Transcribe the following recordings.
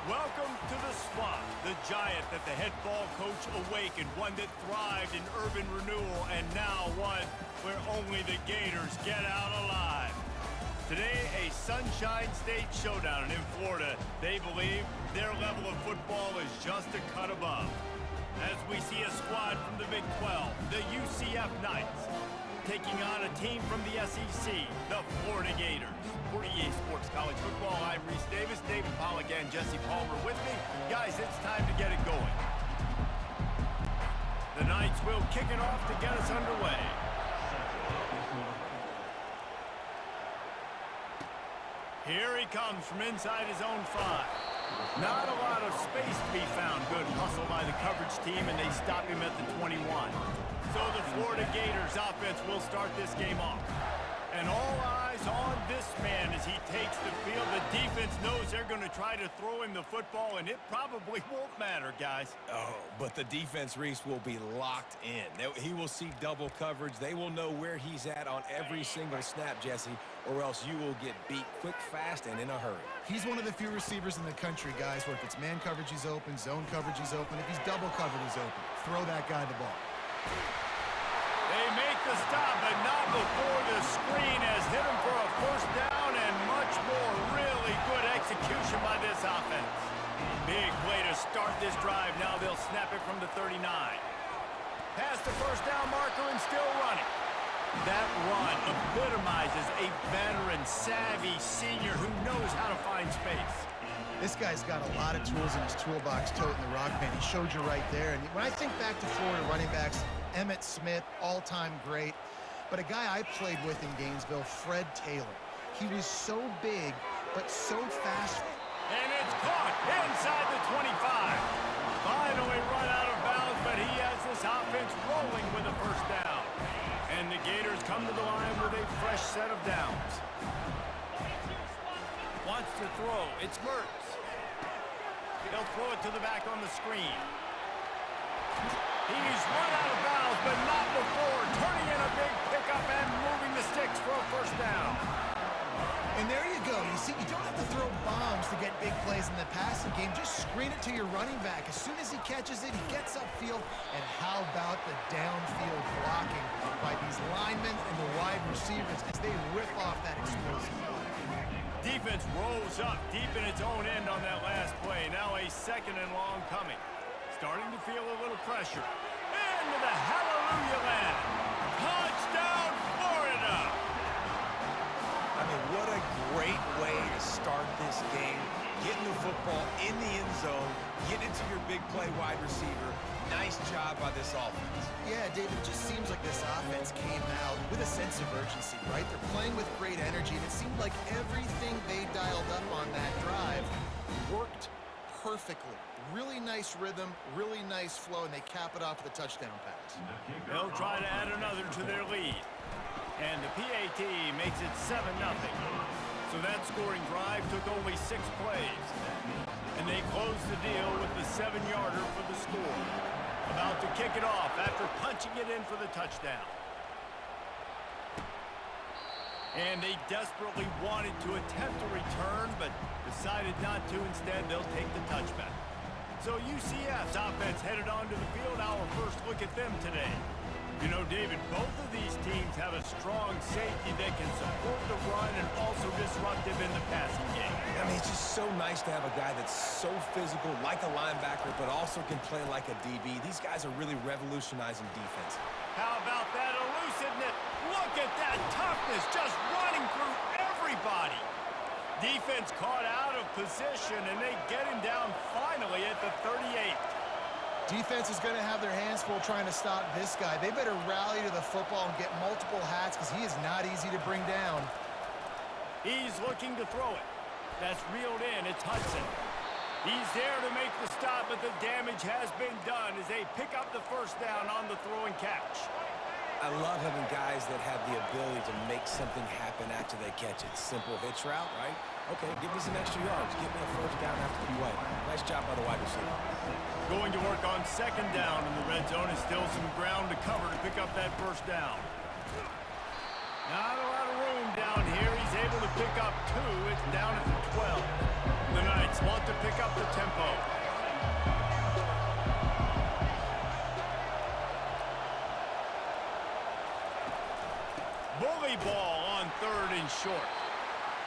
Welcome to the Swamp, the giant that the head ball coach awakened, one that thrived in urban renewal, and now one where only the Gators get out alive. Today, a Sunshine State showdown, and in Florida, they believe their level of football is just a cut above. As we see a squad from the Big 12, the UCF Knights, taking on a team from the SEC, the Florida Gators. For EA Sports College Football, I'm Reese Davis, David Pollack, and Jesse Palmer with me. Guys, it's time to get it going. The Knights will kick it off to get us underway. Here he comes from inside his own 5. Not a lot of space to be found. Good hustle by the coverage team, and they stop him at the 21. So the Florida Gators offense will start this game off. And all eyes on this man as he takes the field. The defense knows they're going to try to throw him the football, and it probably won't matter, guys. Oh, but the defense, Reese, will be locked in. He will see double coverage. They will know where he's at on every single snap, Jesse, or else you will get beat quick, fast, and in a hurry. He's one of the few receivers in the country, guys, where if it's man coverage, he's open, zone coverage, he's open. If he's double covered, he's open. Throw that guy the ball. They make the stop, but not before the screen has hit him for a first down and much more. Really good execution by this offense. Big play to start this drive. Now they'll snap it from the 39. Past the first down marker and still running. That run epitomizes a veteran, savvy senior who knows how to find space. This guy's got a lot of tools in his toolbox, toting the rock band. He showed you right there. And when I think back to Florida running backs, Emmitt Smith, all-time great. But a guy I played with in Gainesville, Fred Taylor. He was so big, but so fast. And it's caught inside the 25. Finally run out of bounds, but he has this offense rolling with a first down. And the Gators come to the line with a fresh set of downs. Wants to throw. It's Mertz. They'll throw it to the back on the screen. He's run out of bounds, but not before turning in a big pickup and moving the sticks for a first down. And there you go. You see, you don't have to throw bombs to get big plays in the passing game. Just screen it to your running back. As soon as he catches it, he gets upfield. And how about the downfield blocking by these linemen and the wide receivers as they rip off that explosive play. Defense rolls up deep in its own end on that last play. Now a second and long coming. Starting to feel a little pressure. Into the hallelujah land. Touchdown, Florida! I mean, what a great way to start this game. Getting the football in the end zone, getting it to your big play wide receiver. Nice job by this offense. Yeah, David, it just seems like this offense came out with a sense of urgency, right? They're playing with great energy, and it seemed like everything they dialed up on that drive worked perfectly. Really nice rhythm, really nice flow, and they cap it off with a touchdown pass. They'll try to add another to their lead. And the PAT makes it 7-0. So that scoring drive took only 6 plays. And they closed the deal with the 7-yarder for the score. About to kick it off after punching it in for the touchdown. And they desperately wanted to attempt a return, but decided not to. Instead, they'll take the touchback. So UCF's offense headed onto the field. Our first look at them today. You know, David, both of these teams have a strong safety that can support the run and also disruptive in the passing game. I mean, it's just so nice to have a guy that's so physical, like a linebacker, but also can play like a DB. These guys are really revolutionizing defense. How about that elusiveness? Look at that toughness, just running through everybody. Defense caught out of position, and they get him down finally at the 38. Defense is going to have their hands full trying to stop this guy. They better rally to the football and get multiple hats because he is not easy to bring down. He's looking to throw it. That's reeled in. It's Hudson. He's there to make the stop, but the damage has been done as they pick up the first down on the throw and catch. I love having guys that have the ability to make something happen after they catch it. Simple hitch route, right? Okay, give me some extra yards. Give me a first down after the way. Nice job by the wide receiver. Going to work on second down in the red zone. Is still some ground to cover to pick up that first down. Not a lot of room down here. He's able to pick up 2. It's down at the 12. The Knights want to pick up the tempo. Bully ball on 3rd and short.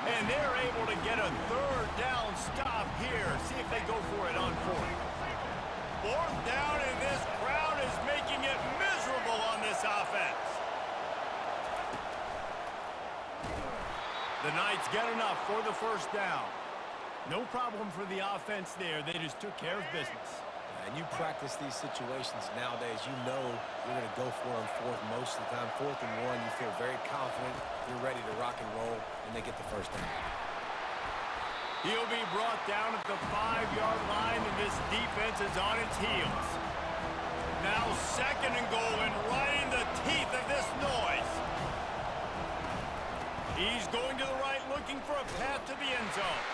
And they're able to get a 3rd down stop here. See if they go for it on 4th. 4th down, and this crowd is making it miserable on this offense. The Knights get enough for the 1st down. No problem for the offense there. They just took care of business. And you practice these situations nowadays, you know you're going to go for them 4th most of the time. 4th and 1, you feel very confident. You're ready to rock and roll, and they get the 1st down. He'll be brought down at the 5-yard line, and this defense is on its heels. Now 2nd and goal, and right in the teeth of this noise. He's going to the right, looking for a path to the end zone.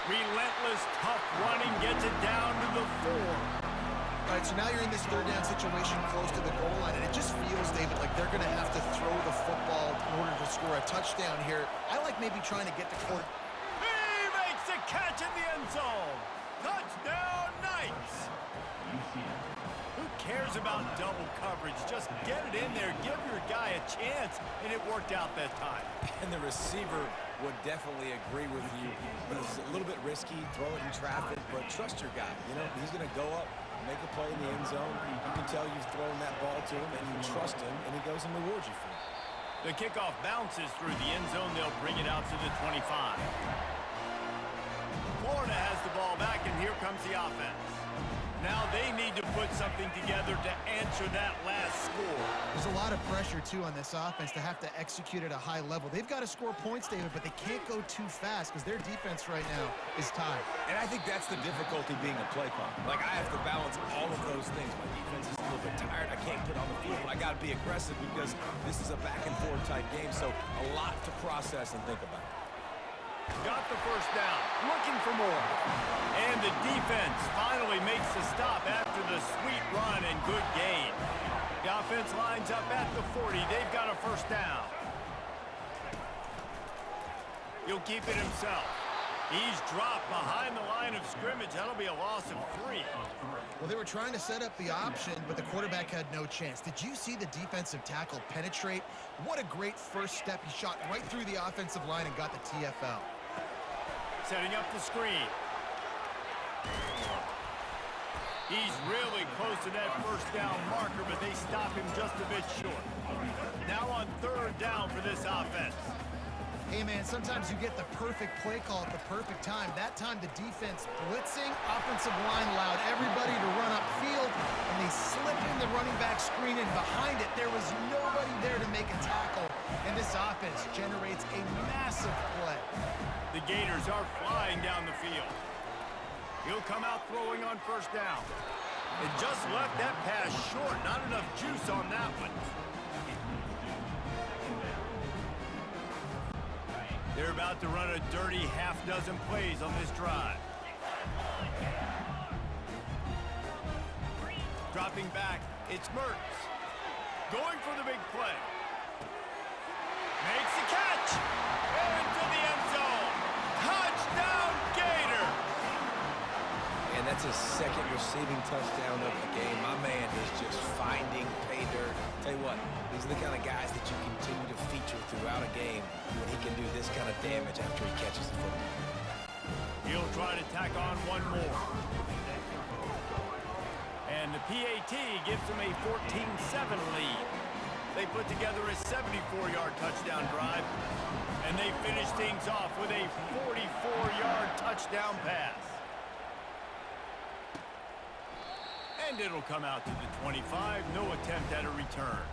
Relentless, tough running gets it down to the 4. All right, so now you're in this 3rd down situation close to the goal line, and it just feels, David, like they're going to have to throw the football in order to score a touchdown here. I like maybe trying to get to court. He makes a catch in the end zone. Touchdown, Knights. Who cares about double coverage? Just get it in there. Give your guy a chance, and it worked out that time. And the receiver would definitely agree with you, but it's a little bit risky, throw it in traffic, but trust your guy. You know, he's going to go up, make a play in the end zone. You can tell you've thrown that ball to him, and you trust him, and he goes and rewards you for it. The kickoff bounces through the end zone. They'll bring it out to the 25. Florida has the ball back, and here comes the offense. Now they need to put something together to answer that last score. There's a lot of pressure, too, on this offense to have to execute at a high level. They've got to score points, David, but they can't go too fast because their defense right now is tied. And I think that's the difficulty being a play caller. Like, I have to balance all of those things. My defense is a little bit tired. I can't put on the field, but I got to be aggressive because this is a back-and-forth type game, so a lot to process and think about. Got the 1st down, looking for more. And the defense finally makes the stop after the sweet run and good gain. The offense lines up at the 40. They've got a 1st down. He'll keep it himself. He's dropped behind the line of scrimmage. That'll be a loss of 3. Well, they were trying to set up the option, but the quarterback had no chance. Did you see the defensive tackle penetrate? What a great first step. He shot right through the offensive line and got the TFL. Setting up the screen. He's really close to that 1st down marker, but they stop him just a bit short. Now on 3rd down for this offense. Hey, man, sometimes you get the perfect play call at the perfect time. That time the defense blitzing, offensive line allowed everybody to run upfield, and they slipped in the running back screen, and behind it there was nobody there to make a tackle, and this offense generates a massive play. The Gators are flying down the field. He'll come out throwing on 1st down. It just left that pass short. Not enough juice on that one. They're about to run a dirty half-dozen plays on this drive. Dropping back, it's Mertz. Going for the big play. Makes the catch. Into the end zone. Touchdown, Gators. And that's his 2nd receiving touchdown of the game. My man is just finding pay dirt. Tell you what, these are the kind of guys that you continue to feature throughout a game when he can do this kind of damage after he catches the football. He'll try to tack on one more. And the PAT gives them a 14-7 lead. They put together a 74-yard touchdown drive, and they finish things off with a 44-yard touchdown pass. And it'll come out to the 25. No attempt at a return.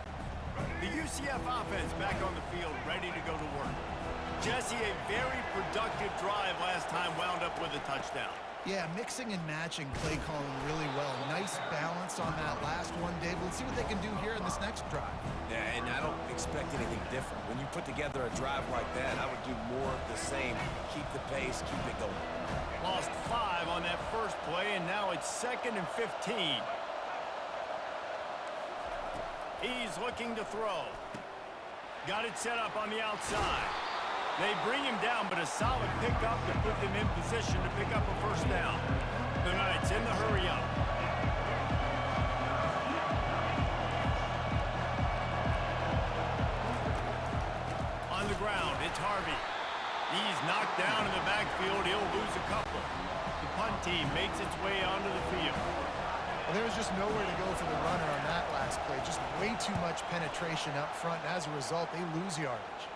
The UCF offense back on the field, ready to go to work. Jesse, a very productive drive last time, wound up with a touchdown. Yeah, mixing and matching play calling really well. Nice balance on that last one, Dave. Let's see what they can do here in this next drive. Yeah, and I don't expect anything different. When you put together a drive like that, I would do more of the same. Keep the pace, keep it going. Lost 5 on that first play, and now it's 2nd and 15. He's looking to throw. Got it set up on the outside. They bring him down, but a solid pickup to put them in position to pick up a first down. The Knights in the hurry up. On the ground, it's Harvey. He's knocked down in the backfield. He'll lose a couple. The punt team makes its way onto the field. Well, there was just nowhere to go for the runner on that last play. Just way too much penetration up front, and as a result, they lose yardage.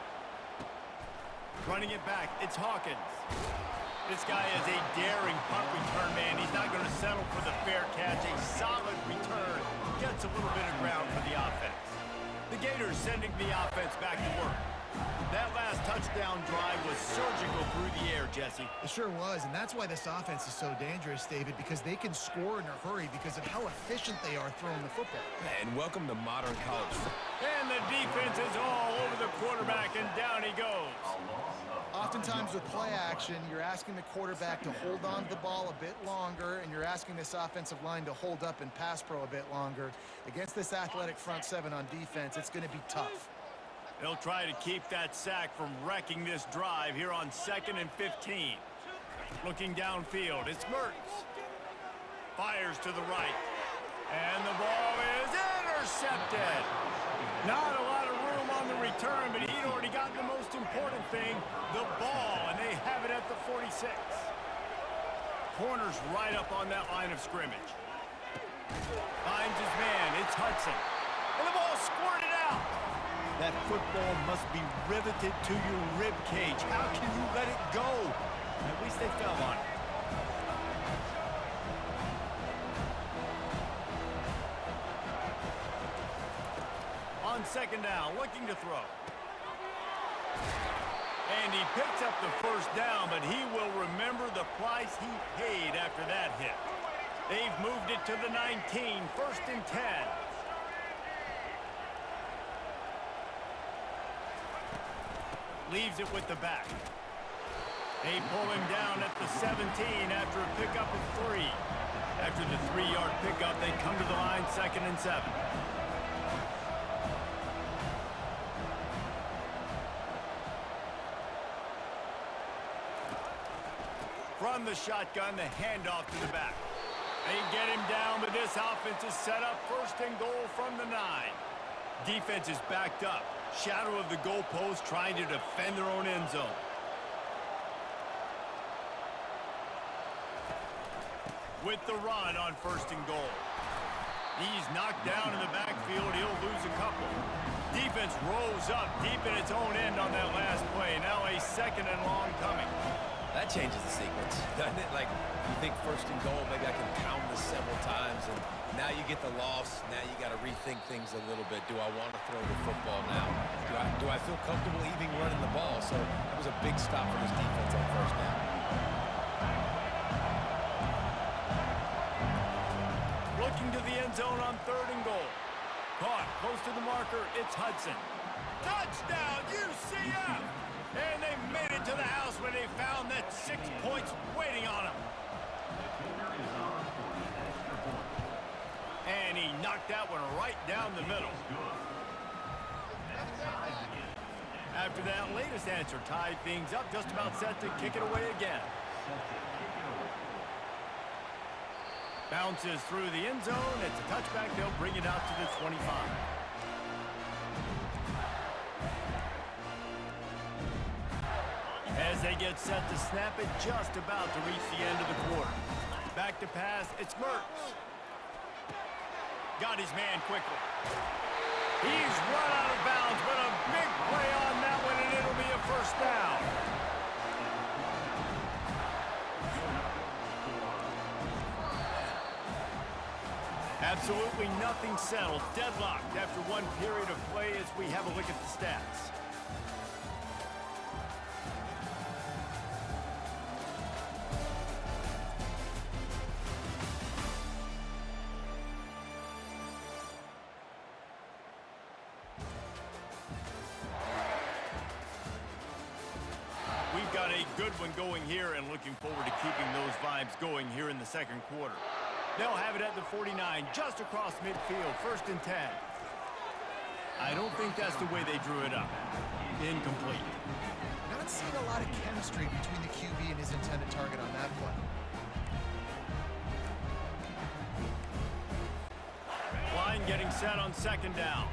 Running it back, it's Hawkins. This guy is a daring punt return man. He's not going to settle for the fair catch. A solid return. Gets a little bit of ground for the offense. The Gators sending the offense back to work. That last touchdown drive was surgical through the air, Jesse. It sure was, and that's why this offense is so dangerous, David, because they can score in a hurry because of how efficient they are throwing the football. And welcome to modern college football. And the defense is all over the quarterback, and down he goes. Oftentimes with play action, you're asking the quarterback to hold on to the ball a bit longer, and you're asking this offensive line to hold up and pass pro a bit longer. Against this athletic front seven on defense, it's going to be tough. They'll try to keep that sack from wrecking this drive here on 2nd and 15. Looking downfield, it's Mertz. Fires to the right. And the ball is intercepted. Not a lot of room on the return, but he'd already gotten the most important thing, the ball, and they have it at the 46. Corner's right up on that line of scrimmage. Finds his man, it's Hudson. And the ball squirted out. That football must be riveted to your rib cage. How can you let it go? At least they fell on it. On 2nd down, looking to throw. And he picks up the first down, but he will remember the price he paid after that hit. They've moved it to the 19, 1st and 10. Leaves it with the back. They pull him down at the 17 after a pickup of 3. After the 3-yard pickup, they come to the line 2nd and 7. From the shotgun, the handoff to the back. They get him down, but this offense is set up 1st and goal from the 9. Defense is backed up. Shadow of the goalpost trying to defend their own end zone. With the run on 1st and goal. He's knocked down in the backfield. He'll lose a couple. Defense rose up deep in its own end on that last play. Now a 2nd and long coming. That changes the sequence, doesn't it? Like, you think 1st and goal, maybe I can pound this several times, and now you get the loss. Now you got to rethink things a little bit. Do I want to throw the football now? Do I feel comfortable even running the ball? So that was a big stop for this defense on 1st down. Looking to the end zone on 3rd and goal. Caught close to the marker, it's Hudson. Touchdown, UCF! And they made it to the house when they found that 6 points waiting on them. And he knocked that one right down the middle. After that latest answer tied things up, just about set to kick it away again. Bounces through the end zone. It's a touchback. They'll bring it out to the 25. As they get set to snap it, just about to reach the end of the quarter. Back to pass, it's Mertz. Got his man quickly. He's run out of bounds, but a big play on that one, and it'll be a first down. Absolutely nothing settled. Deadlocked after one period of play as we have a look at the stats. We've got a good one going here and looking forward to keeping those vibes going here in the 2nd quarter. They'll have it at the 49, just across midfield, 1st and 10. I don't think that's the way they drew it up. Incomplete. Not not seeing a lot of chemistry between the QB and his intended target on that play. Line getting set on second down.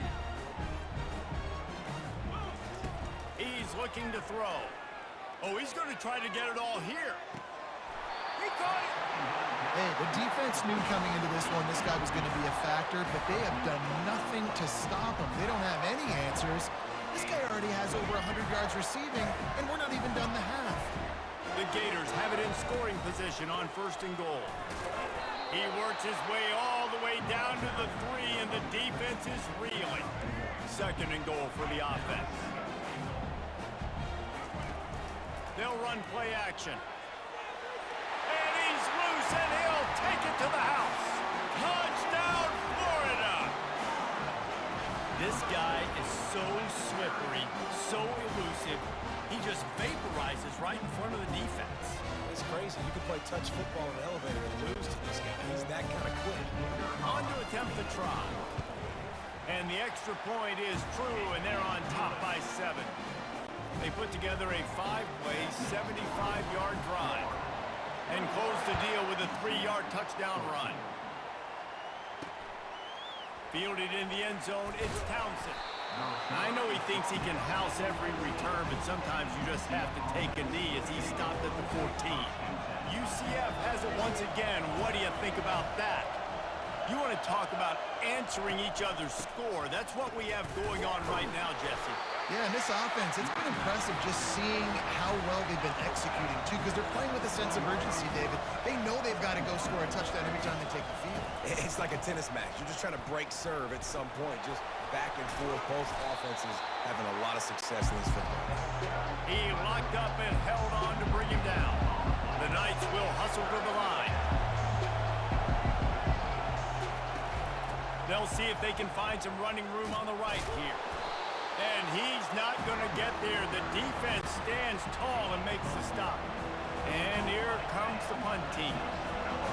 He's looking to throw. Oh, he's going to try to get it all here. He caught it. Hey, the defense knew coming into this one this guy was going to be a factor, but they have done nothing to stop him. They don't have any answers. This guy already has over 100 yards receiving, and we're not even done the half. The Gators have it in scoring position on 1st and goal. He works his way all the way down to the 3, and the defense is reeling. 2nd and goal for the offense. They'll run play action. And he's loose, and he'll take it to the house. Touchdown, Florida! This guy is so slippery, so elusive. He just vaporizes right in front of the defense. It's crazy. You can play touch football in the elevator and lose to this guy. He's that kind of quick. On to attempt the try. And the extra point is true, and they're on top by 7. They put together a 5-play, 75-yard drive and close the deal with a 3-yard touchdown run. Fielded in the end zone, it's Townsend. I know he thinks he can house every return, but sometimes you just have to take a knee as he stopped at the 14. UCF has it once again. What do you think about that? You want to talk about answering each other's score. That's what we have going on right now, Jesse. Yeah, and this offense, it's been impressive just seeing how well they've been executing, too, because they're playing with a sense of urgency, David. They know they've got to go score a touchdown every time they take the field. It's like a tennis match. You're just trying to break serve at some point, just back and forth. Both offenses having a lot of success in this football. He locked up and held on to bring him down. The Knights will hustle to the line. They'll see if they can find some running room on the right here. And he's not going to get there. The defense stands tall and makes the stop. And here comes the punt team.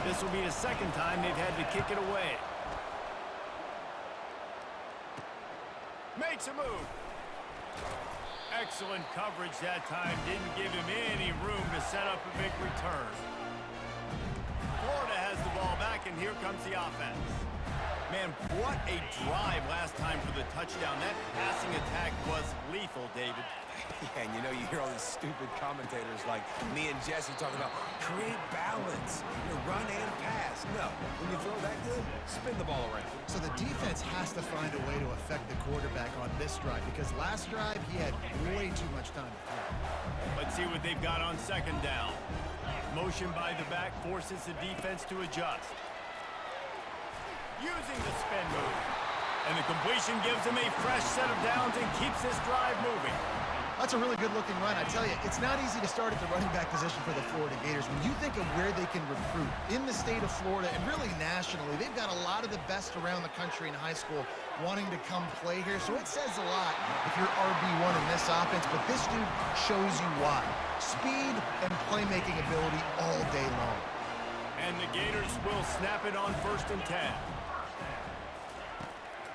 This will be the 2nd time they've had to kick it away. Makes a move. Excellent coverage that time. Didn't give him any room to set up a big return. Florida has the ball back, and here comes the offense. Man, what a drive last time for the touchdown. That passing attack was lethal, David. Yeah, and you know, you hear all these stupid commentators like me and Jesse talking about create balance, run and pass. No, when you throw that good, spin the ball around. So the defense has to find a way to affect the quarterback on this drive, because last drive he had way too much time to throw. Let's see what they've got on 2nd down. Motion by the back forces the defense to adjust. Using the spin move. And the completion gives him a fresh set of downs and keeps this drive moving. That's a really good-looking run. I tell you, it's not easy to start at the running back position for the Florida Gators. When you think of where they can recruit in the state of Florida and really nationally, they've got a lot of the best around the country in high school wanting to come play here. So it says a lot if you're RB1 in this offense, but this dude shows you why. Speed and playmaking ability all day long. And the Gators will snap it on 1st and 10.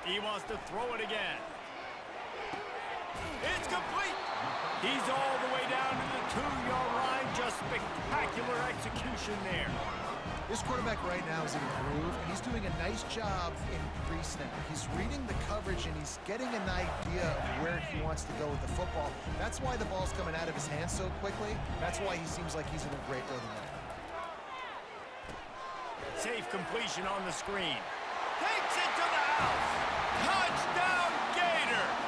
He wants to throw it again. It's complete. He's all the way down to the 2-yard line. Just spectacular execution there. This quarterback right now is in a groove, and he's doing a nice job in pre-snap. He's reading the coverage, and he's getting an idea of where he wants to go with the football. That's why the ball's coming out of his hands so quickly. That's why he seems like he's in a great rhythm right now. Safe completion on the screen. Takes it to the house. Touchdown, Gators!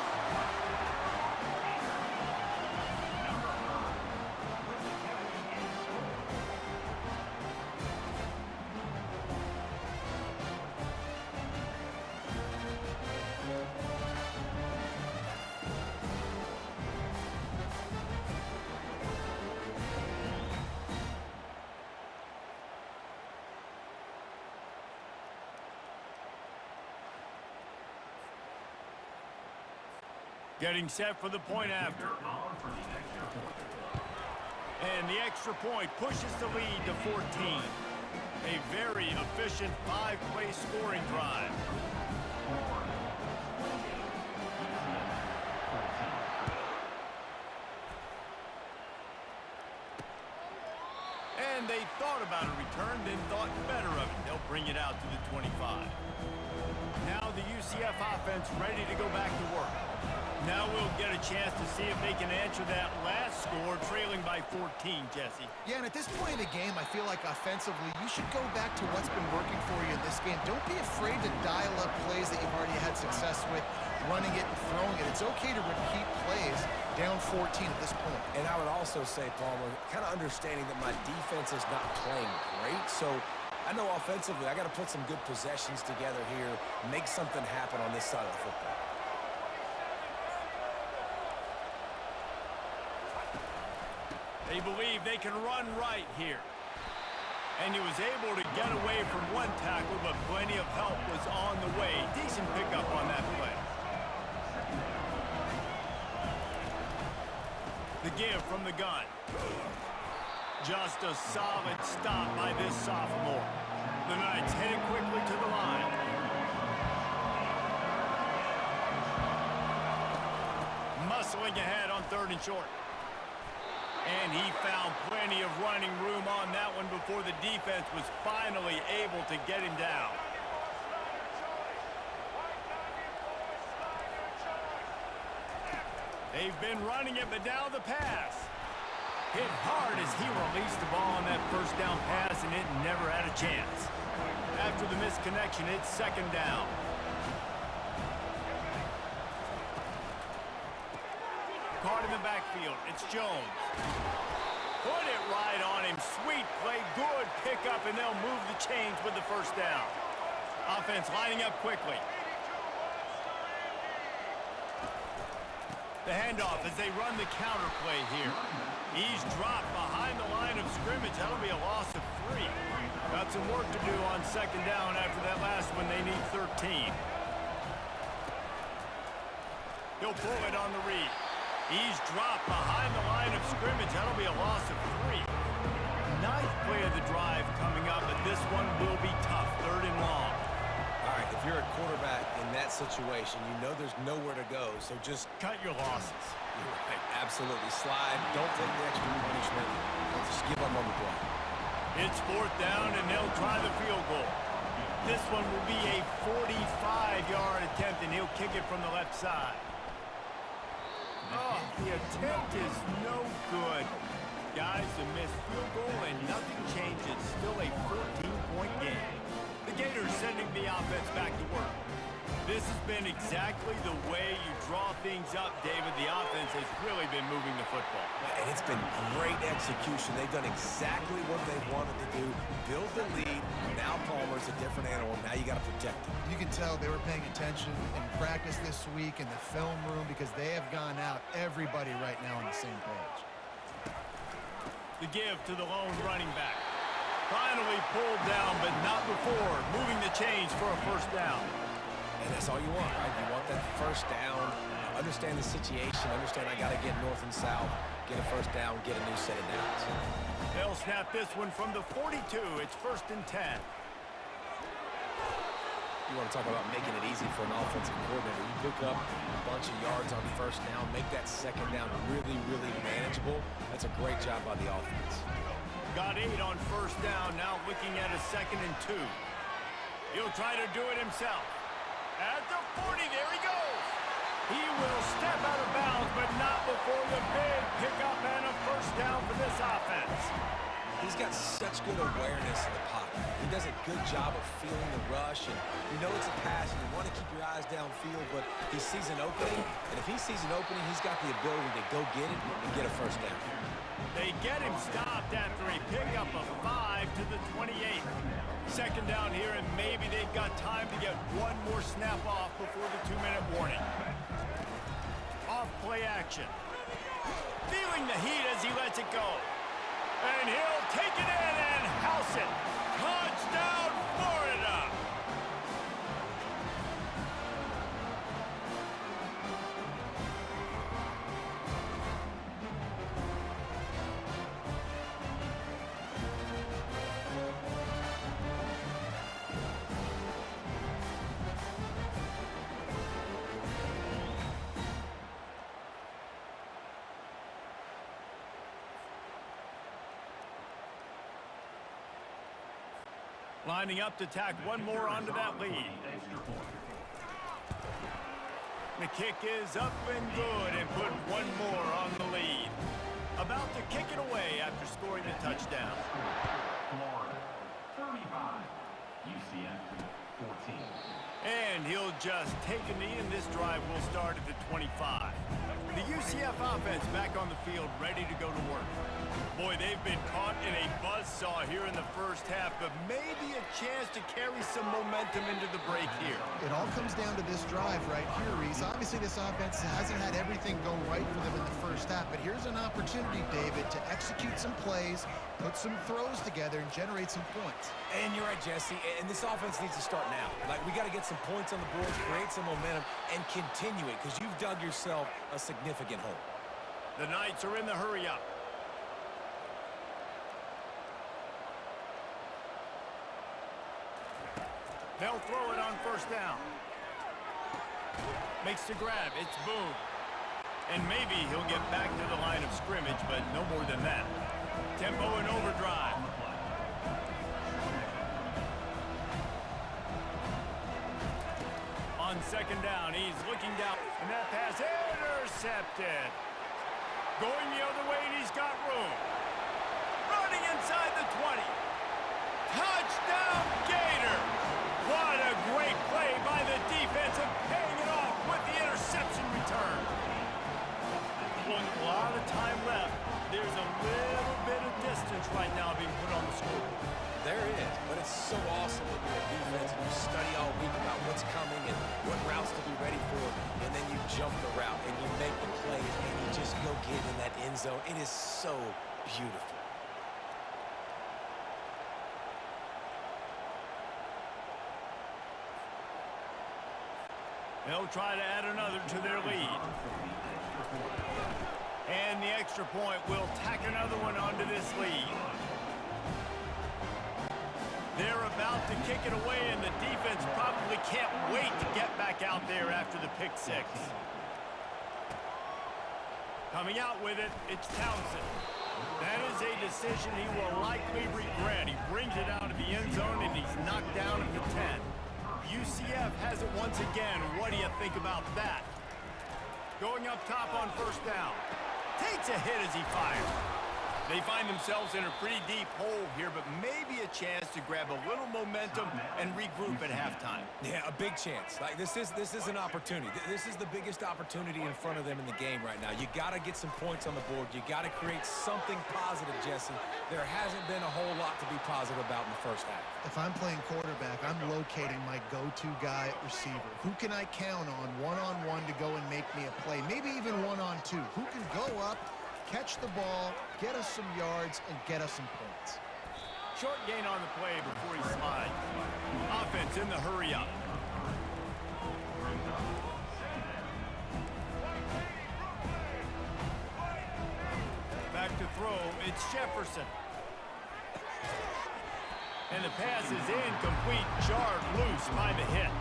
Getting set for the point after. And the extra point pushes the lead to 14. A very efficient 5-play scoring drive. And they thought about a return, then thought better of it. They'll bring it out to the 25. Now the UCF offense ready to go back to work. Now we'll get a chance to see if they can answer that last score, trailing by 14, Jesse. Yeah, and at this point in the game, I feel like offensively, you should go back to what's been working for you in this game. Don't be afraid to dial up plays that you've already had success with, running it and throwing it. It's okay to repeat plays down 14 at this point. And I would also say, Palmer, kind of understanding that my defense is not playing great, so I know offensively I got to put some good possessions together here, make something happen on this side of the football. They believe they can run right here. And he was able to get away from one tackle, but plenty of help was on the way. Decent pickup on that play. The give from the gun. Just a solid stop by this sophomore. The Knights headed quickly to the line. Muscling ahead on 3rd and short. And he found plenty of running room on that one before the defense was finally able to get him down. They've been running it, but now the pass. Hit hard as he released the ball on that first down pass, and it never had a chance. After the misconnection, it's 2nd down. Caught in the backfield. It's Jones. Put it right on him. Sweet play. Good pickup, and they'll move the chains with the 1st down. Offense lining up quickly. The handoff as they run the counter play here. He's dropped behind the line of scrimmage. That'll be a loss of 3. Got some work to do on 2nd down after that last one. They need 13. He'll pull it on the read. He's dropped behind the line of scrimmage. That'll be a loss of 3. 9th play of the drive coming up, but this one will be tough. 3rd and long. All right, if you're a quarterback in that situation, you know there's nowhere to go, so just cut your losses. You're right, absolutely. Slide. Don't take the extra punishment. Just give up on the play. It's 4th down, and they'll try the field goal. This one will be a 45-yard attempt, and he'll kick it from the left side. Oh, the attempt is no good. Guys, the missed field goal and nothing changes. Still a 14-point game. The Gators sending the offense back to work. This has been exactly the way you draw things up, David. The offense has really been moving the football. And it's been great execution. They've done exactly what they wanted to do. Build the lead. Now Palmer's a different animal. Now you got to protect him. You can tell they were paying attention in practice this week in the film room because they have gone out, everybody right now on the same page. The give to the lone running back. Finally pulled down, but not before moving the chains for a 1st down. And that's all you want, right? You want that 1st down. Understand the situation. Understand I got to get north and south, get a 1st down, get a new set of downs. They'll snap this one from the 42. It's 1st and 10. You want to talk about making it easy for an offensive coordinator. You pick up a bunch of yards on 1st down, make that 2nd down really, really manageable. That's a great job by the offense. Got 8 on 1st down, now looking at a 2nd and 2. He'll try to do it himself. At the 40, there he goes. He will step out of bounds, but not before the big pickup and a 1st down for this offense. He's got such good awareness in the pocket. He does a good job of feeling the rush, and you know it's a pass, and you want to keep your eyes downfield, but he sees an opening, and if he sees an opening, he's got the ability to go get it and get a 1st down. They get him stopped after a pickup of 5 to the 28. 2nd down here, and maybe they've got time to get one more snap off before the 2-minute warning. Off play action. Feeling the heat as he lets it go. And he'll take it in and house it. Touchdown, Florida! Lining up to tack one more onto that lead. The kick is up and good and put one more on the lead. About to kick it away after scoring the touchdown. Florida, 35. UCF, 14. And he'll just take a knee, and this drive will start at the 25. The UCF offense back on the field, ready to go to work. Boy, they've been caught in a buzzsaw here in the first half, but maybe a chance to carry some momentum into the break here. It all comes down to this drive right here, Reese. Obviously, this offense hasn't had everything go right for them in the first half, but here's an opportunity, David, to execute some plays, put some throws together, and generate some points. And you're right, Jesse, and this offense needs to start now. Like, we got to get some points on the board, create some momentum, and continue it, because you've dug yourself a significant hole. The Knights are in the hurry-up. They'll throw it on first down. Makes the grab. It's Boone. And maybe he'll get back to the line of scrimmage, but no more than that. Tempo and overdrive. On second down, he's looking down. And that pass intercepted. Going the other way, and he's got room. Running inside the 20. Touchdown, Gators! What a great play by the defense and paying it off with the interception return. With a lot of time left, there's a little bit of distance right now being put on the score. There is, but it's so awesome looking at defense, and you study all week about what's coming and what routes to be ready for, and then you jump the route and you make the plays and you just go get in that end zone. It is so beautiful. They'll try to add another to their lead. And the extra point will tack another one onto this lead. They're about to kick it away, and the defense probably can't wait to get back out there after the pick six. Coming out with it, it's Townsend. That is a decision he will likely regret. He brings it out of the end zone, and he's knocked down at the 10. UCF has it once again. What do you think about that? Going up top on first down. Takes a hit as he fires. They find themselves in a pretty deep hole here, but maybe a chance to grab a little momentum and regroup at halftime. Yeah, a big chance. Like this is an opportunity. This is the biggest opportunity in front of them in the game right now. You got to get some points on the board. You got to create something positive, Jesse. There hasn't been a whole lot to be positive about in the first half. If I'm playing quarterback, I'm locating my go-to guy at receiver. Who can I count on one-on-one to go and make me a play? Maybe even one-on-two. Who can go up, catch the ball, get us some yards, and get us some points? Short gain on the play before he slides. Offense in the hurry-up. Back to throw, it's Jefferson. And the pass is incomplete, jarred loose by the hit.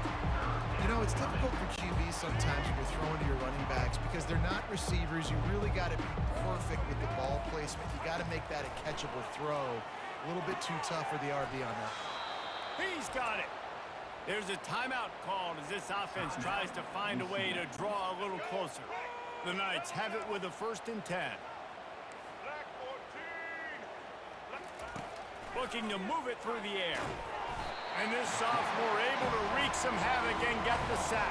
You know, it's difficult for QBs sometimes when you're throwing to your running backs because they're not receivers. You really got to be perfect with the ball placement. You got to make that a catchable throw. A little bit too tough for the RB on that. He's got it. There's a timeout called as this offense tries to find a way to draw a little closer. The Knights have it with a 1st and 10. Looking to move it through the air. And this sophomore able to wreak some havoc and get the sack.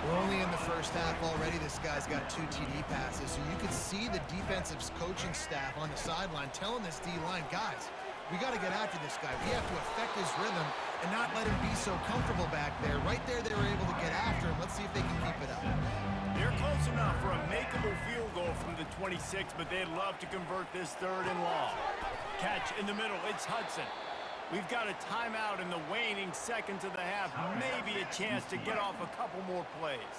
We're only in the first half already. This guy's got 2 TD passes, so you can see the defensive coaching staff on the sideline telling this D-line, guys, we got to get after this guy. We have to affect his rhythm and not let him be so comfortable back there. Right there, they were able to get after him. Let's see if they can keep it up. They're close enough for a makeable field goal from the 26, but they'd love to convert this 3rd and long. Catch in the middle, it's Hudson. We've got a timeout in the waning seconds of the half. Maybe a chance to get off a couple more plays.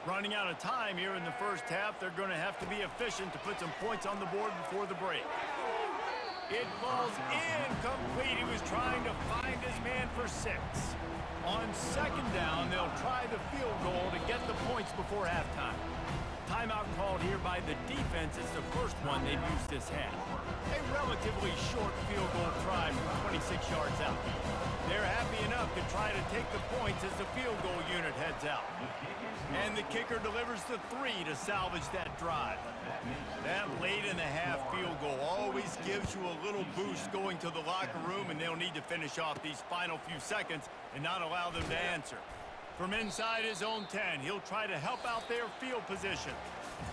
Running out of time here in the first half, they're going to have to be efficient to put some points on the board before the break. It falls incomplete. He was trying to find his man for 6. On second down, they'll try the field goal to get the points before halftime. Timeout called here by the defense. It's the first one they've used this half. A relatively short field goal try from 26 yards out. They're happy enough to try to take the points as the field goal unit heads out. And the kicker delivers the 3 to salvage that drive. That late in the half field goal always gives you a little boost going to the locker room, and they'll need to finish off these final few seconds and not allow them to answer. From inside his own 10, he'll try to help out their field position.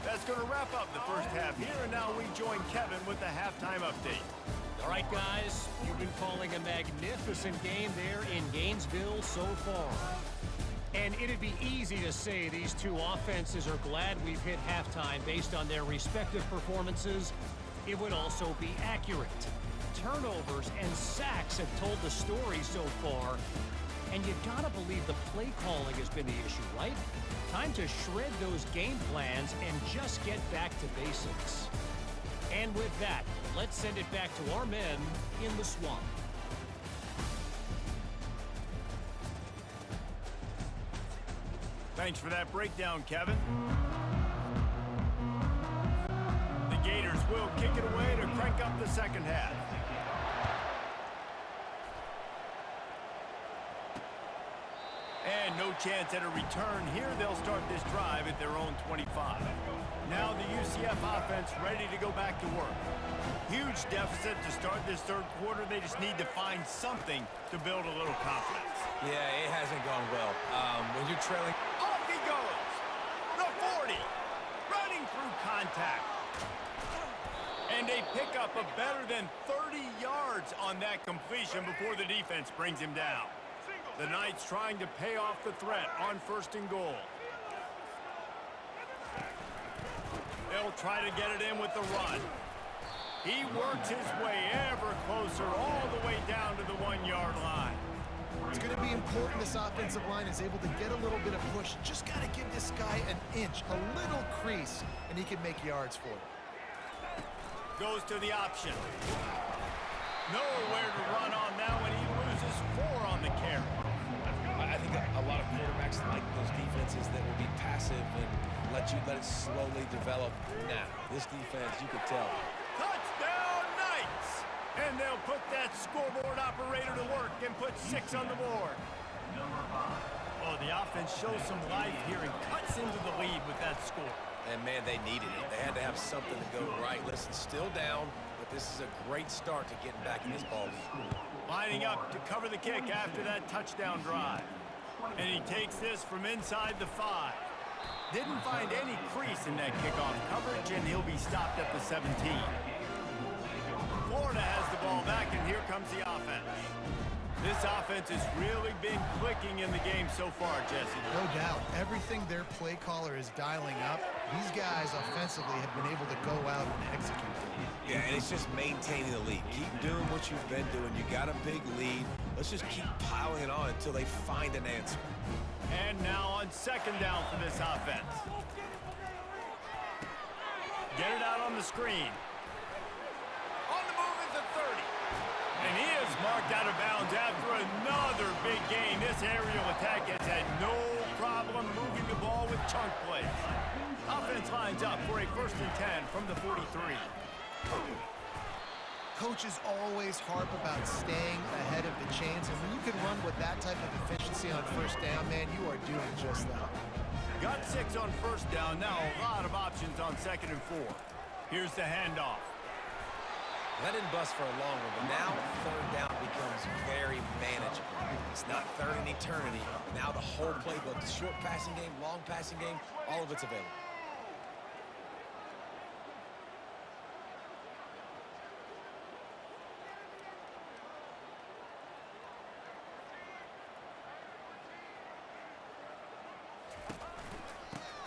That's going to wrap up the first half here, and now we join Kevin with the halftime update. All right, guys, you've been calling a magnificent game there in Gainesville so far. And it'd be easy to say these two offenses are glad we've hit halftime based on their respective performances. It would also be accurate. Turnovers and sacks have told the story so far. And you gotta believe the play calling has been the issue, right? Time to shred those game plans and just get back to basics. And with that, let's send it back to our men in the swamp. Thanks for that breakdown, Kevin. The Gators will kick it away to crank up the second half. And no chance at a return here. They'll start this drive at their own 25. Now the UCF offense ready to go back to work. Huge deficit to start this third quarter. They just need to find something to build a little confidence. Yeah, it hasn't gone well. When you're trailing... Off he goes! The 40! Running through contact. And a pickup of better than 30 yards on that completion before the defense brings him down. The Knights trying to pay off the threat on 1st and goal. They'll try to get it in with the run. He works his way ever closer all the way down to the 1-yard line. It's going to be important this offensive line is able to get a little bit of push. Just got to give this guy an inch, a little crease, and he can make yards for it. Goes to the option. Nowhere to run on that one. He loses 4 on the carry. I think a lot of quarterbacks like those defenses that will be passive and let it slowly develop. Nah, this defense, you could tell. Touchdown Knights! And they'll put that scoreboard operator to work and put 6 on the board. Oh, the offense shows some life here and cuts into the lead with that score. And, man, they needed it. They had to have something to go right. Listen, still down, but this is a great start to getting back in this ball game. Lining up to cover the kick after that touchdown drive. And he takes this from inside the 5. Didn't find any crease in that kickoff coverage, and he'll be stopped at the 17. Florida has the ball back, and here comes the offense. This offense has really been clicking in the game so far, Jesse. No doubt. Everything their play caller is dialing up, these guys offensively have been able to go out and execute. Yeah, and it's just maintaining the lead. Keep doing what you've been doing. You got a big lead. Let's just keep piling it on until they find an answer. And now on 2nd down for this offense. Get it out on the screen. On the move is the 30. And he is marked out of bounds after another big gain. This aerial attack has had no problem moving the ball with chunk plays. Offense lines up for a 1st and 10 from the 43. Coaches always harp about staying ahead of the chains, and when you can run with that type of efficiency on 1st down, man, you are doing just that. Got 6 on 1st down. Now a lot of options on 2nd and 4. Here's the handoff. That didn't bust for a long one, but now 3rd down becomes very manageable. It's not 3rd and eternity. Now the whole playbook, the short passing game, long passing game, all of it's available.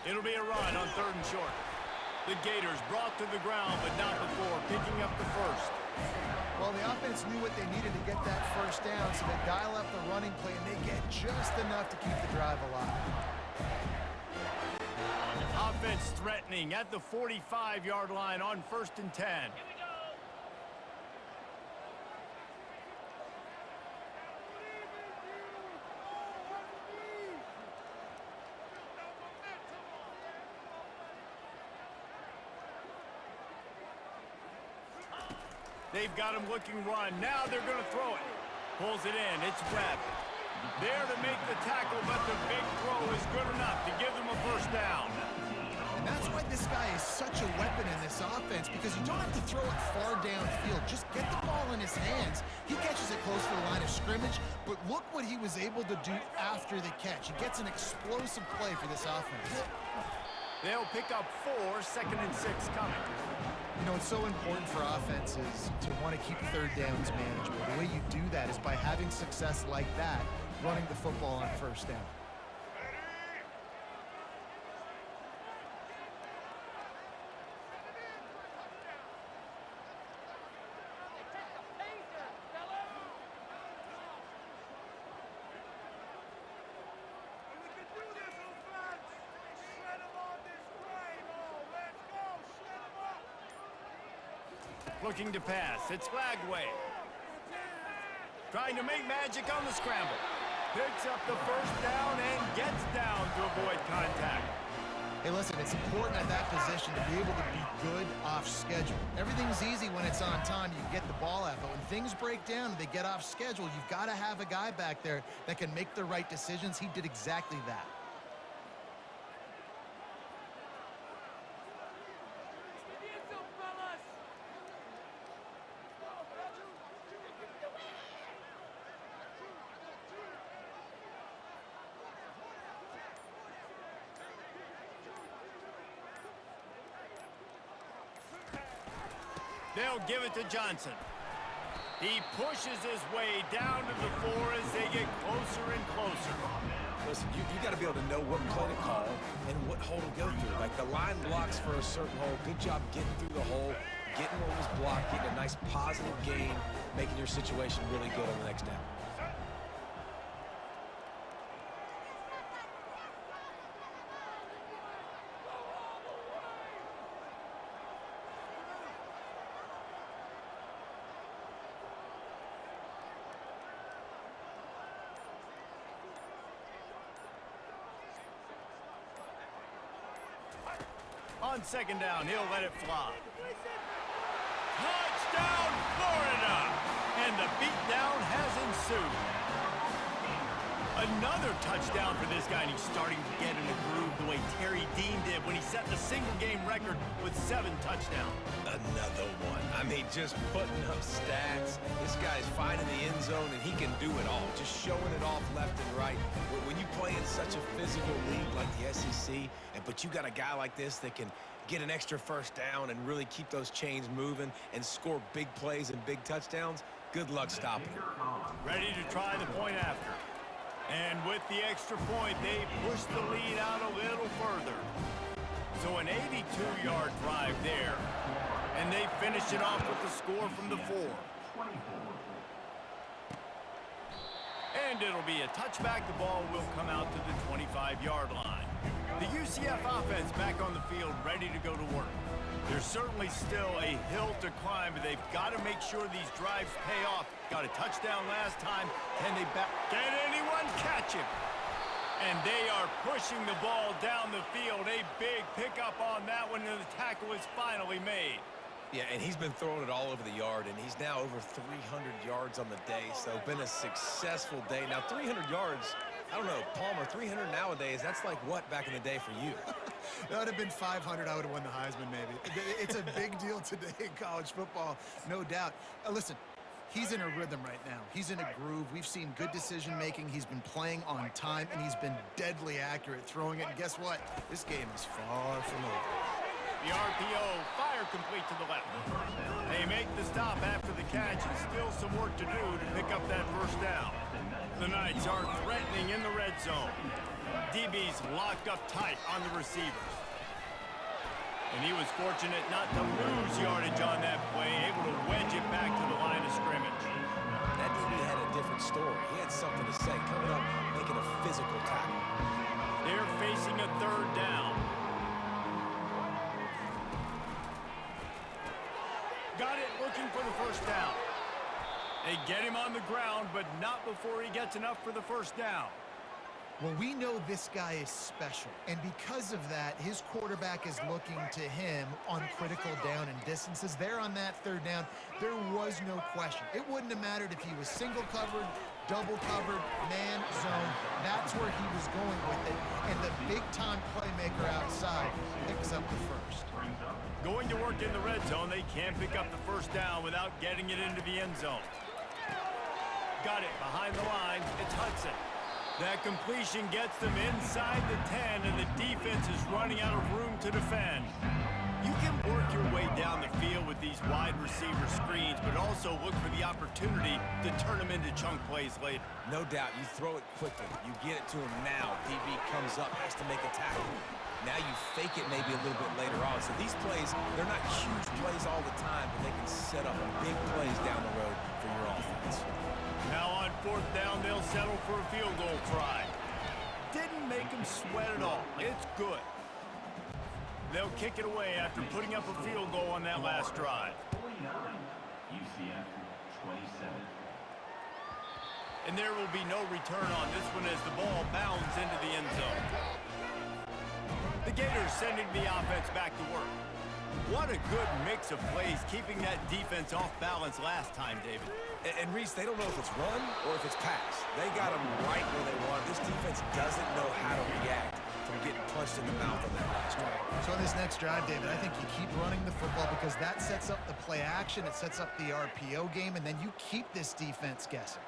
It'll be a run on 3rd and short. The Gators brought to the ground, but not before picking up the 1st. Well, the offense knew what they needed to get that 1st down, so they dial up the running play, and they get just enough to keep the drive alive. Offense threatening at the 45-yard line on 1st and 10. They've got him looking run. Now they're going to throw it. Pulls it in. It's Webb. There to make the tackle, but the big throw is good enough to give them a first down. And that's why this guy is such a weapon in this offense, because you don't have to throw it far downfield. Just get the ball in his hands. He catches it close to the line of scrimmage, but look what he was able to do after the catch. He gets an explosive play for this offense. They'll pick up 4, 2nd and 6 coming. You know, it's so important for offenses to want to keep third downs manageable. The way you do that is by having success like that, running the football on first down. Looking to pass. It's Lagway. Trying to make magic on the scramble. Picks up the first down and gets down to avoid contact. Hey, listen, it's important at that position to be able to be good off schedule. Everything's easy when it's on time. You get the ball out. But when things break down and they get off schedule, you've got to have a guy back there that can make the right decisions. He did exactly that. They'll give it to Johnson. He pushes his way down to the 4 as they get closer and closer. Listen, you got to be able to know what play to call and what hole to go through. Like the line blocks for a certain hole. Good job getting through the hole, getting what was blocked, getting a nice positive gain, making your situation really good on the next down. On 2nd down, he'll let it fly. Touchdown, Florida! And the beatdown has ensued. Another touchdown for this guy, and he's starting to get in a groove the way Terry Dean did when he set the single-game record with 7 touchdowns. Another one. I mean, just putting up stats. This guy's finding the end zone, and he can do it all. Just showing it off left and right. When you play in such a physical league like the SEC, but you got a guy like this that can get an extra first down and really keep those chains moving and score big plays and big touchdowns, good luck stopping him. Ready to try the point after. And with the extra point, they push the lead out a little further. So an 82-yard drive there. And they finish it off with the score from the 4. And it'll be a touchback. The ball will come out to the 25-yard line. The UCF offense back on the field, ready to go to work. There's certainly still a hill to climb, but they've got to make sure these drives pay off. Got a touchdown last time. Can they back? Can anyone catch him? And they are pushing the ball down the field. A big pickup on that one, and the tackle is finally made. Yeah, and he's been throwing it all over the yard, and he's now over 300 yards on the day, so been a successful day. Now, 300 yards, I don't know, Palmer, 300 nowadays, that's like what back in the day for you? That would have been 500. I would have won the Heisman, maybe. It's a big deal today in college football, no doubt. Listen, he's in a rhythm right now. He's in a groove. We've seen good decision-making. He's been playing on time, and he's been deadly accurate throwing it. And guess what? This game is far from over. The RPO, fire complete to the left. They make the stop after the catch, and still some work to do to pick up that first down. The Knights are threatening in the red zone. DB's locked up tight on the receivers. And he was fortunate not to lose yardage on that play, able to wedge it back to the line of scrimmage. That DB had a different story. He had something to say, coming up, making a physical tackle. They're facing a 3rd down. Got it, looking for the first down. They get him on the ground, but not before he gets enough for the first down. Well, we know this guy is special, and because of that, his quarterback is looking to him on critical down and distances. There on that third down, there was no question. It wouldn't have mattered if he was single covered, double covered, man, zone. That's where he was going with it, and the big-time playmaker outside picks up the first. Going to work in the red zone, they can't pick up the first down without getting it into the end zone. Got it behind the line. It's Hudson. That completion gets them inside the 10, and the defense is running out of room to defend. You can work your way down the field with these wide receiver screens, but also look for the opportunity to turn them into chunk plays later. No doubt, you throw it quickly. You get it to him now. DB comes up, has to make a tackle. Now you fake it maybe a little bit later on. So these plays, they're not huge plays all the time, but they can set up big plays down the road for your offense. Now on fourth down, they'll settle for a field goal try. Didn't make them sweat at all. It's good. They'll kick it away after putting up a field goal on that last drive. 49, UCF 27. And there will be no return on this one as the ball bounds into the end zone. The Gators sending the offense back to work. What a good mix of plays, keeping that defense off balance last time, David. And Reese, they don't know if it's run or if it's pass. They got them right where they want. This defense doesn't know how to react from getting punched in the mouth on that last drive. So on this next drive, David, I think you keep running the football because that sets up the play action, it sets up the RPO game, and then you keep this defense guessing.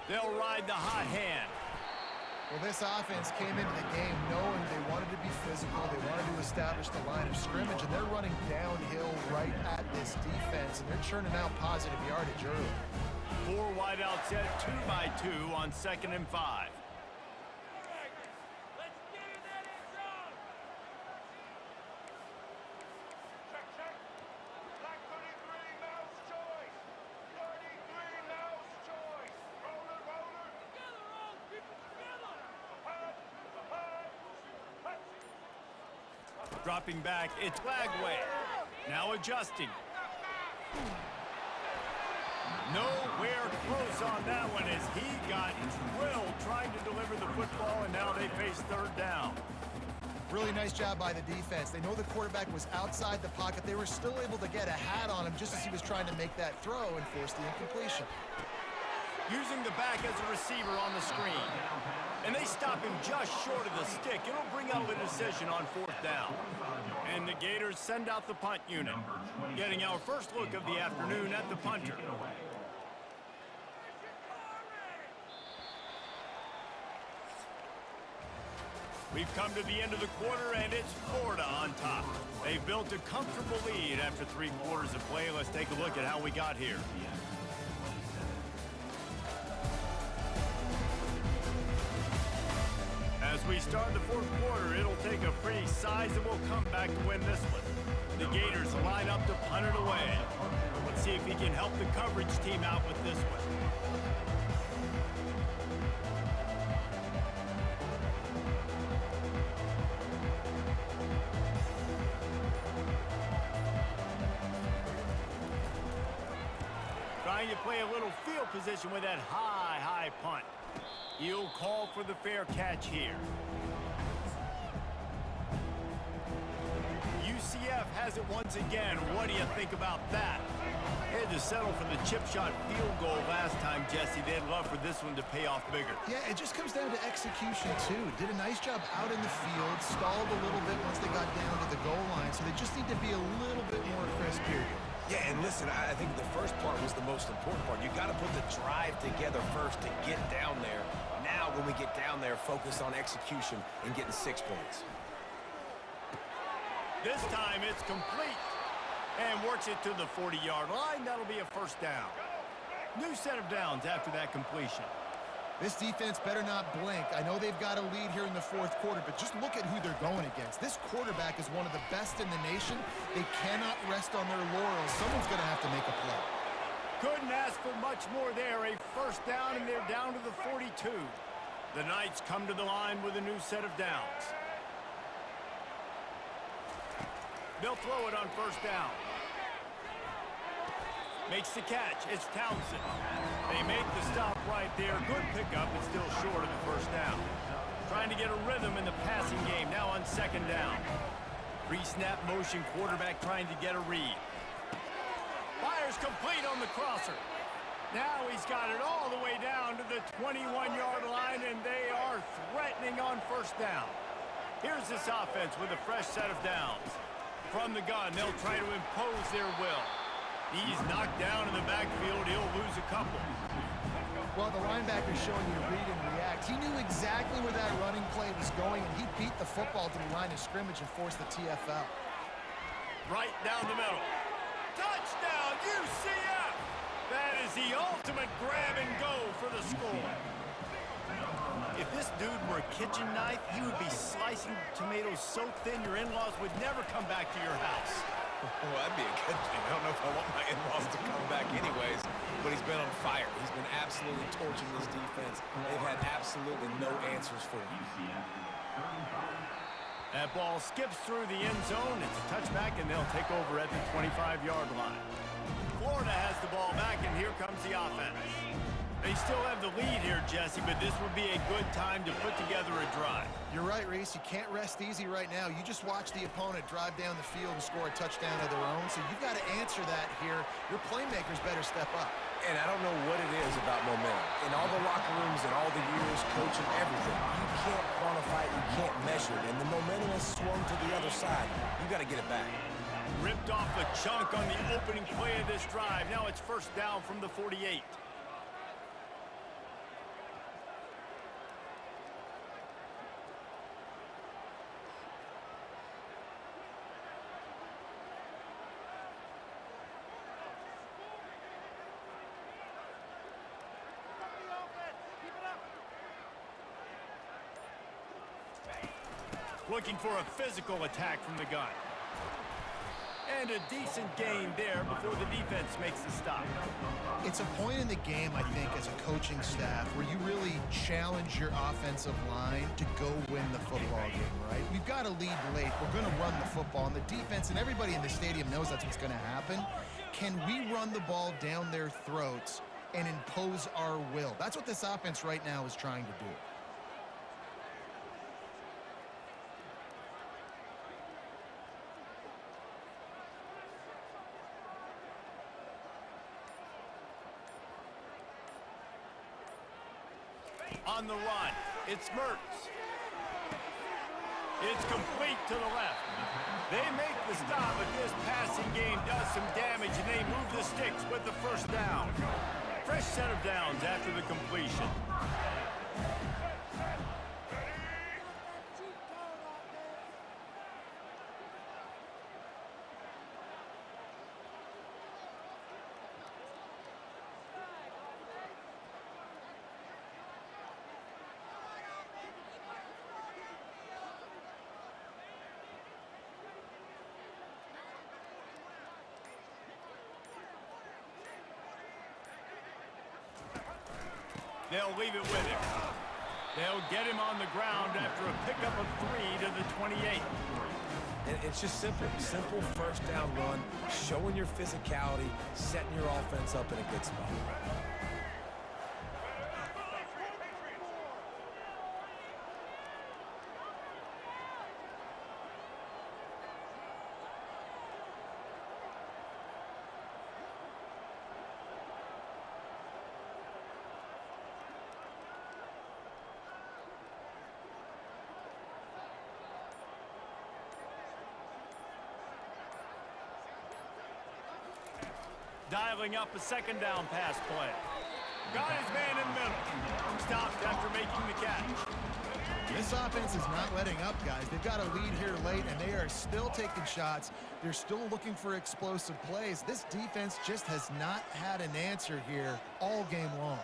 They'll ride the hot hand. Well, this offense came into the game knowing they wanted to be physical, they wanted to establish the line of scrimmage, and they're running downhill right at this defense, and they're churning out positive yardage early. 4 wide out set, 2 by 2 on 2nd and 5. Dropping back, it's Lagway. Now adjusting. Nowhere close on that one as he got drilled trying to deliver the football, and now they face third down. Really nice job by the defense. They know the quarterback was outside the pocket. They were still able to get a hat on him just as he was trying to make that throw and force the incompletion. Using the back as a receiver on the screen. And they stop him just short of the stick. It'll bring out the decision on 4th down. And the Gators send out the punt unit. Getting our first look of the afternoon at the punter. We've come to the end of the quarter, and it's Florida on top. They've built a comfortable lead after 3 quarters of play. Let's take a look at how we got here. As we start the 4th quarter, it'll take a pretty sizable comeback to win this one. The Gators line up to punt it away. Let's see if he can help the coverage team out with this one. Trying to play a little field position with that high punt. He'll call for the fair catch here. UCF has it once again. What do you think about that? They had to settle for the chip shot field goal last time, Jesse. They'd love for this one to pay off bigger. Yeah, it just comes down to execution, too. Did a nice job out in the field, stalled a little bit once they got down to the goal line, so they just need to be a little bit more crisp here. Yeah, and listen, I think the first part was the most important part. You got to put the drive together first to get down there. Now, when we get down there, focus on execution and getting 6 points. This time it's complete and works it to the 40-yard line. That'll be a first down. New set of downs after that completion. This defense better not blink. I know they've got a lead here in the fourth quarter, but just look at who they're going against. This quarterback is one of the best in the nation. They cannot rest on their laurels. Someone's going to have to make a play. Couldn't ask for much more there. A first down, and they're down to the 42. The Knights come to the line with a new set of downs. They'll throw it on first down. Makes the catch. It's Townsend. They make the stop right there. Good pickup, but still short of the first down. Trying to get a rhythm in the passing game. Now on second down. Pre-snap motion, quarterback trying to get a read. Fires complete on the crosser. Now he's got it all the way down to the 21-yard line, and they are threatening on first down. Here's this offense with a fresh set of downs. From the gun, they'll try to impose their will. He's knocked down in the backfield. He'll lose a couple. Well, the linebacker's showing you read and react. He knew exactly where that running play was going, and he beat the football to the line of scrimmage and forced the TFL. Right down the middle. Touchdown, UCF! That is the ultimate grab and go for the score. If this dude were a kitchen knife, he would be slicing tomatoes so thin your in-laws would never come back to your house. Well, that'd be a good thing. I don't know if I want my in-laws to come back anyways, but he's been on fire. He's been absolutely torching this defense. They've had absolutely no answers for him. That ball skips through the end zone. It's a touchback, and they'll take over at the 25-yard line. Florida has the ball back, and here comes the offense. They still have the lead here, Jesse, but this would be a good time to put together a drive. You're right, Reese. You can't rest easy right now. You just watch the opponent drive down the field and score a touchdown of their own, so you've got to answer that here. Your playmakers better step up. And I don't know what it is about momentum. In all the locker rooms and all the years, coaching, everything, you can't quantify it, you can't measure it, and the momentum has swung to the other side. You got to get it back. Ripped off a chunk on the opening play of this drive. Now it's first down from the 48. Looking for a physical attack from the gun. And a decent gain there before the defense makes the stop. It's a point in the game, I think, as a coaching staff where you really challenge your offensive line to go win the football game, right? We've got to lead late. We're going to run the football, and the defense and everybody in the stadium knows that's what's going to happen. Can we run the ball down their throats and impose our will? That's what this offense right now is trying to do. On the run, it's Mertz. It's complete to the left. They make the stop, but this passing game does some damage, and they move the sticks with the first down. Fresh set of downs after the completion. They'll leave it with him. They'll get him on the ground after a pickup of 3 to the 28. And it's just simple. Simple first down run, showing your physicality, setting your offense up in a good spot. Dialing up a second down pass play. Got his man in the middle. Stopped after making the catch. This offense is not letting up, guys. They've got a lead here late, and they are still taking shots. They're still looking for explosive plays. This defense just has not had an answer here all game long.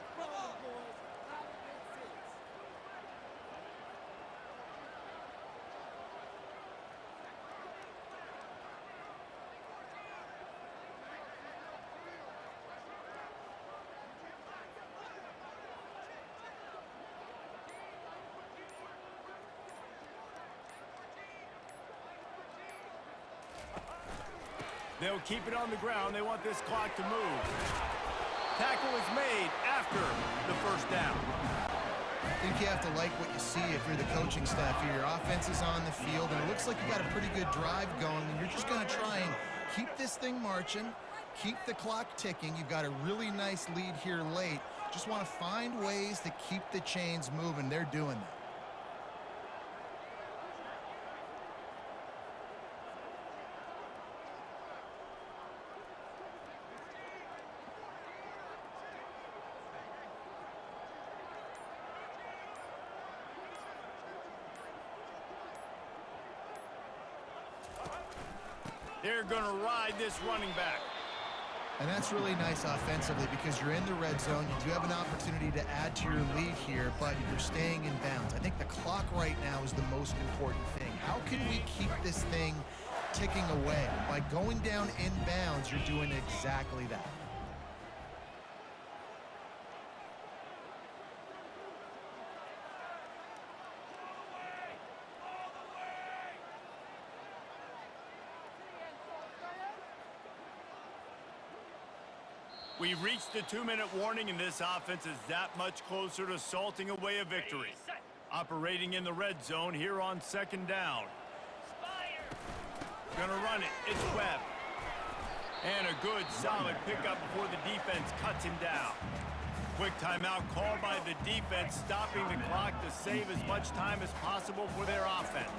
They'll keep it on the ground. They want this clock to move. Tackle is made after the first down. I think you have to like what you see if you're the coaching staff here. Your offense is on the field, and it looks like you got a pretty good drive going, and you're just going to try and keep this thing marching, keep the clock ticking. You've got a really nice lead here late. Just want to find ways to keep the chains moving. They're doing that. They're going to ride this running back. And that's really nice offensively because you're in the red zone. You do have an opportunity to add to your lead here, but you're staying in bounds. I think the clock right now is the most important thing. How can we keep this thing ticking away? By going down in bounds, you're doing exactly that. We've reached the 2-minute warning, and this offense is that much closer to salting away a victory. Operating in the red zone here on second down. Gonna run it. It's Webb. And a good, solid pickup before the defense cuts him down. Quick timeout called by the defense, stopping the clock to save as much time as possible for their offense.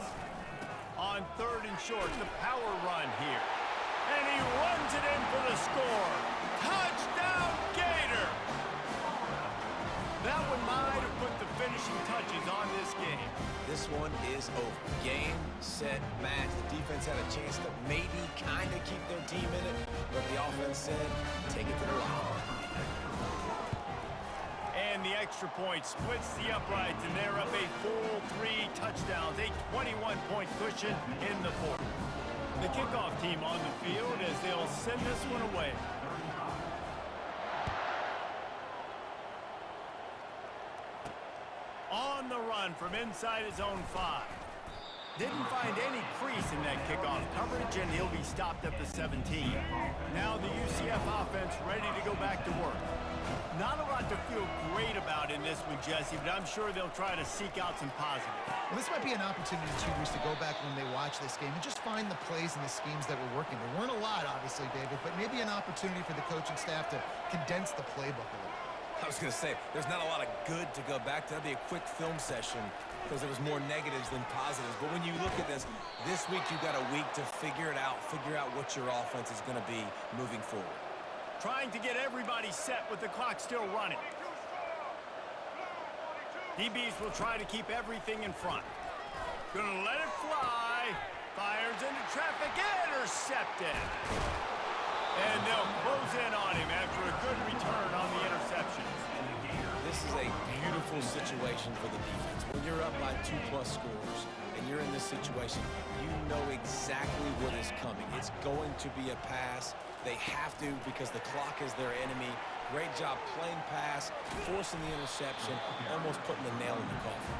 On 3rd and short, the power run here. And he runs it in for the score. Touchdown, Gators! That one might have put the finishing touches on this game. This one is over. Game, set, match. The defense had a chance to maybe kind of keep their team in it, but the offense said, take it to the line. And the extra point splits the uprights, and they're up a full 3 touchdowns, a 21-point cushion in the fourth. The kickoff team on the field as they'll send this one away. On the run from inside his own 5. Didn't find any crease in that kickoff coverage, and he'll be stopped at the 17. Now the UCF offense ready to go back to work. Not a lot to feel great about in this one, Jesse, but I'm sure they'll try to seek out some positives. Well, this might be an opportunity, Tudors, to go back when they watch this game and just find the plays and the schemes that were working. There weren't a lot, obviously, David, but maybe an opportunity for the coaching staff to condense the playbook a little. I was going to say, there's not a lot of good to go back to. That'd be a quick film session because there was more negatives than positives. But when you look at this week you got a week to figure it out, figure out what your offense is going to be moving forward. Trying to get everybody set with the clock still running. DBs will try to keep everything in front. Gonna let it fly. Fires into traffic. Intercepted. And they'll close in on him after a good return on the interception. This is a beautiful situation for the defense. When you're up by 2+ scores and you're in this situation, you know exactly what is coming. It's going to be a pass. They have to because the clock is their enemy. Great job playing pass, forcing the interception, almost putting the nail in the coffin.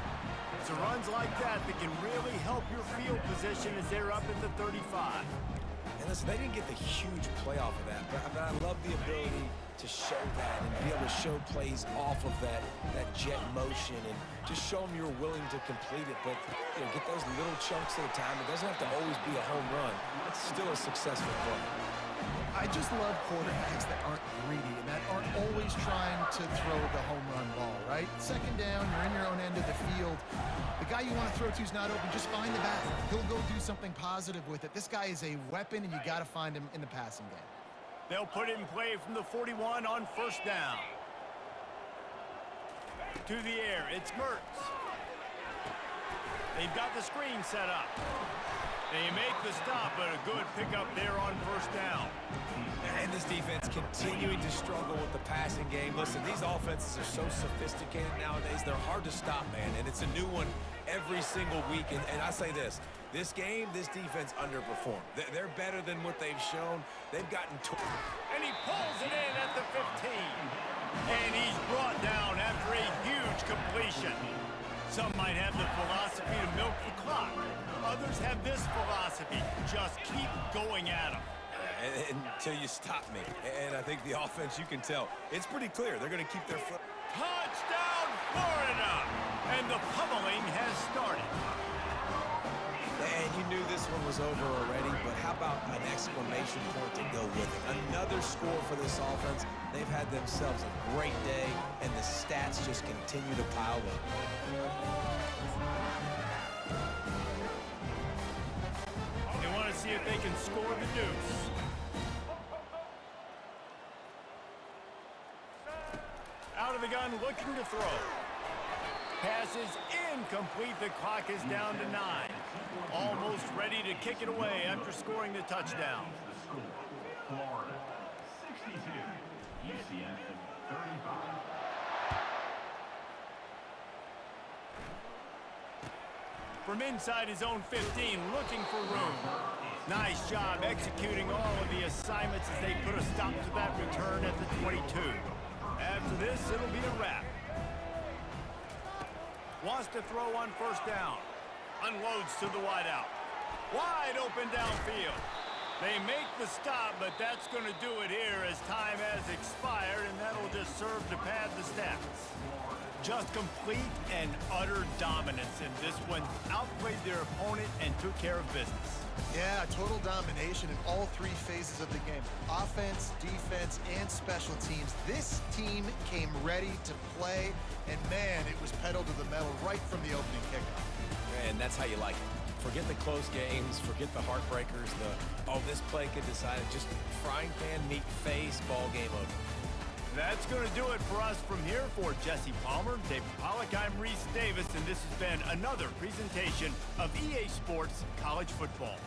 It's runs like that that can really help your field position as they're up at the 35. And listen, they didn't get the huge play off of that, but I love the ability to show that and be able to show plays off of that jet motion and just show them you're willing to complete it. But you know, get those little chunks at a time. It doesn't have to always be a home run. It's still a successful play. I just love quarterbacks that aren't greedy and that aren't always trying to throw the home run ball, right? Second down, you're in your own end of the field. The guy you want to throw to is not open. Just find the back. He'll go do something positive with it. This guy is a weapon, and you got to find him in the passing game. They'll put it in play from the 41 on first down. To the air, it's Mertz. They've got the screen set up. They make the stop, but a good pickup there on first down. And this defense continuing to struggle with the passing game. Listen, these offenses are so sophisticated nowadays. They're hard to stop, man, and it's a new one every single week. And I say this game, this defense underperformed. They're better than what they've shown. They've gotten and he pulls it in at the 15. And he's brought down after a huge completion. Some might have the philosophy to milk the clock. Others have this philosophy, just keep going at them. until you stop me. And I think the offense, you can tell, it's pretty clear. They're going to keep their foot. Touchdown, Florida! And the pummeling has started. And you knew this one was over already, but how about an exclamation point to go with it? Another score for this offense. They've had themselves a great day, and the stats just continue to pile up. They want to see if they can score the deuce. Out of the gun, looking to throw. Pass is incomplete. The clock is down to 9. Almost ready to kick it away after scoring the touchdown. Florida 62, UCF 35. From inside his own 15, looking for room. Nice job executing all of the assignments as they put a stop to that return at the 22. After this, it'll be a wrap. Wants to throw on first down. Unloads to the wideout. Wide open downfield. They make the stop, but that's going to do it here as time has expired, and that'll just serve to pad the stats. Just complete and utter dominance in this one. Outplayed their opponent and took care of business. Yeah, total domination in all 3 phases of the game. Offense, defense, and special teams. This team came ready to play, and man, it was pedal to the metal right from the opening kickoff. And that's how you like it. Forget the close games, forget the heartbreakers, this play could decide it. Just frying pan, meat face, ball game over. That's going to do it for us from here. For Jesse Palmer, David Pollack, I'm Reese Davis, and this has been another presentation of EA Sports College Football.